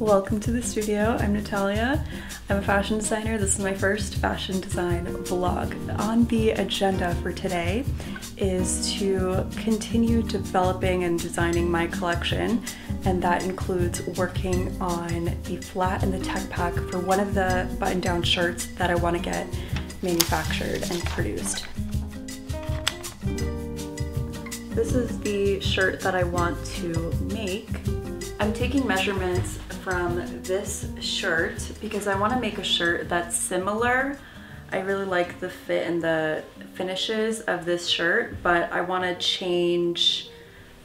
Welcome to the studio. I'm Natalia. I'm a fashion designer. This is my first fashion design vlog. On the agenda for today is to continue developing and designing my collection, and that includes working on the flat and the tech pack for one of the button-down shirts that I want to get manufactured and produced. This is the shirt that I want to make. I'm taking measurements from this shirt because I want to make a shirt that's similar. I really like the fit and the finishes of this shirt, but I want to change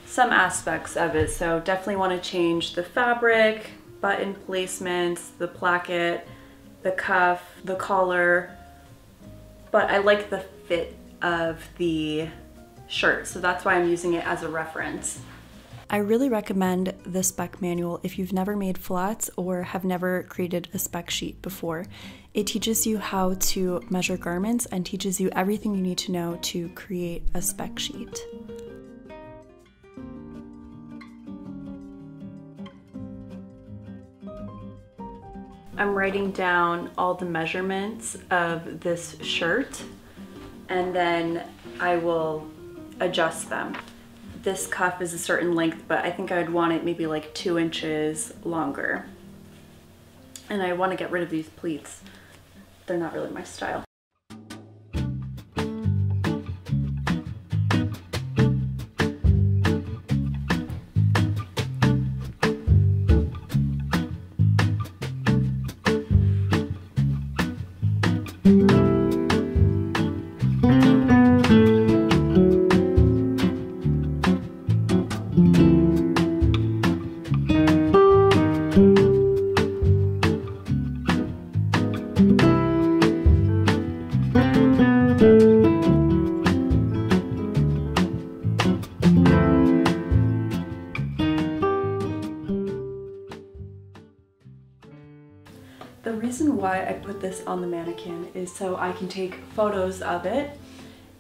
some aspects of it. So definitely want to change the fabric, button placements, the placket, the cuff, the collar, but I like the fit of the shirt, so that's why I'm using it as a reference. I really recommend the spec manual if you've never made flats or have never created a spec sheet before. It teaches you how to measure garments and teaches you everything you need to know to create a spec sheet. I'm writing down all the measurements of this shirt and then I will adjust them. This cuff is a certain length, but I think I'd want it maybe like 2 inches longer. And I want to get rid of these pleats. They're not really my style. The reason why I put this on the mannequin is so I can take photos of it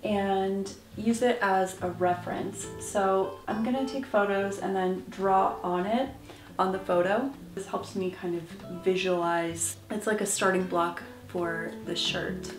and use it as a reference. So I'm gonna take photos and then draw on it on the photo. This helps me kind of visualize. It's like a starting block for the shirt.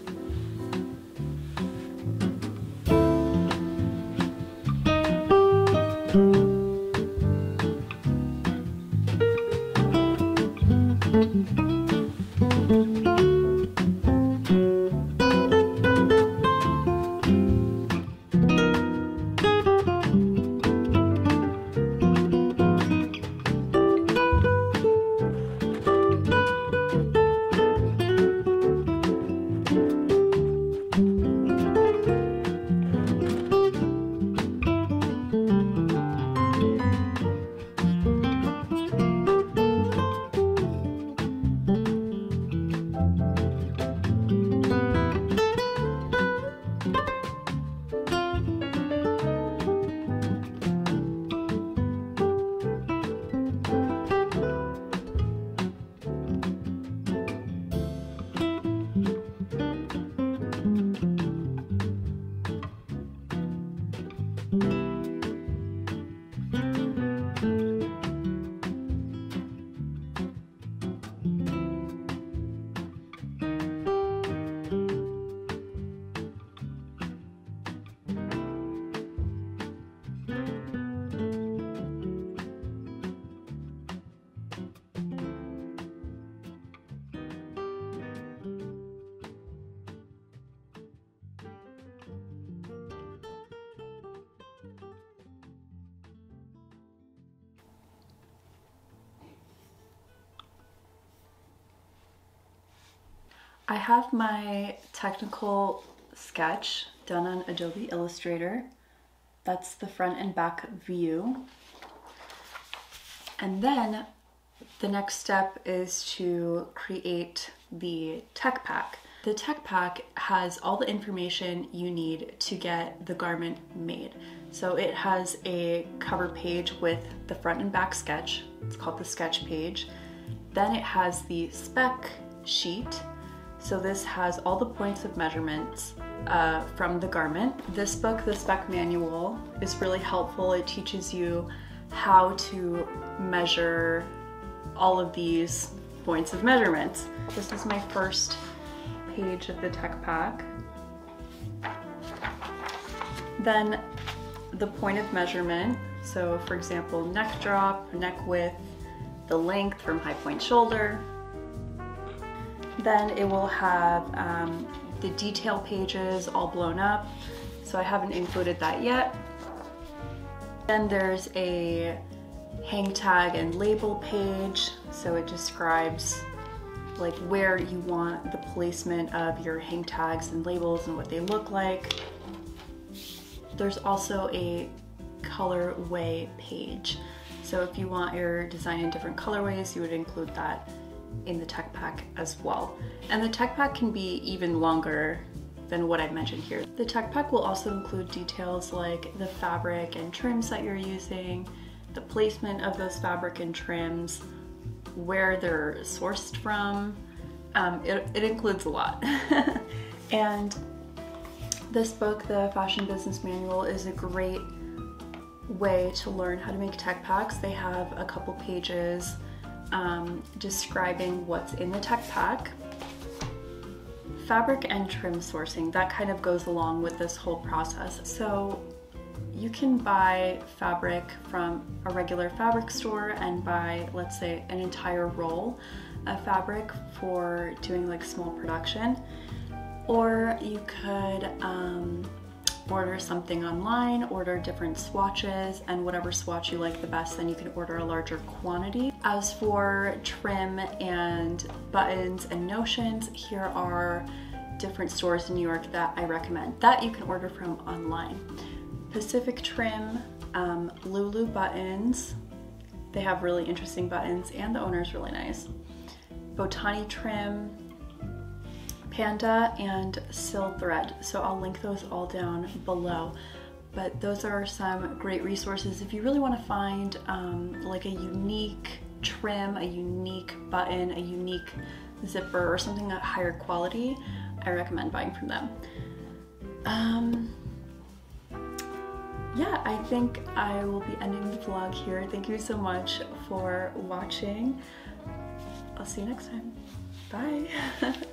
I have my technical sketch done on Adobe Illustrator. That's the front and back view. And then the next step is to create the tech pack. The tech pack has all the information you need to get the garment made. So it has a cover page with the front and back sketch. It's called the sketch page. Then it has the spec sheet. So this has all the points of measurements from the garment. This book, the spec manual, is really helpful. It teaches you how to measure all of these points of measurements. This is my first page of the tech pack. Then the point of measurement. So for example, neck drop, neck width, the length from high point shoulder. Then it will have the detail pages all blown up. So I haven't included that yet. Then there's a hang tag and label page. So it describes like where you want the placement of your hang tags and labels and what they look like. There's also a colorway page. So if you want your design in different colorways, you would include that in the tech pack as well. And the tech pack can be even longer than what I've mentioned here. The tech pack will also include details like the fabric and trims that you're using, the placement of those fabric and trims, where they're sourced from. It includes a lot. And this book, the Fashion Business Manual, is a great way to learn how to make tech packs. They have a couple pages describing what's in the tech pack. Fabric and trim sourcing, that kind of goes along with this whole process. So you can buy fabric from a regular fabric store and buy, let's say, an entire roll of fabric for doing like small production. Or you could order something online, order different swatches, and whatever swatch you like the best, then you can order a larger quantity. As for trim and buttons and notions, here are different stores in New York that I recommend that you can order from online. Pacific Trim, Lulu Buttons, they have really interesting buttons and the owner's really nice. Botani Trim, Panda, and Sil Thread. So I'll link those all down below. But those are some great resources if you really want to find like a unique trim, a unique button, a unique zipper, or something at higher quality. I recommend buying from them. Yeah, I think I will be ending the vlog here. Thank you so much for watching. I'll see you next time. Bye.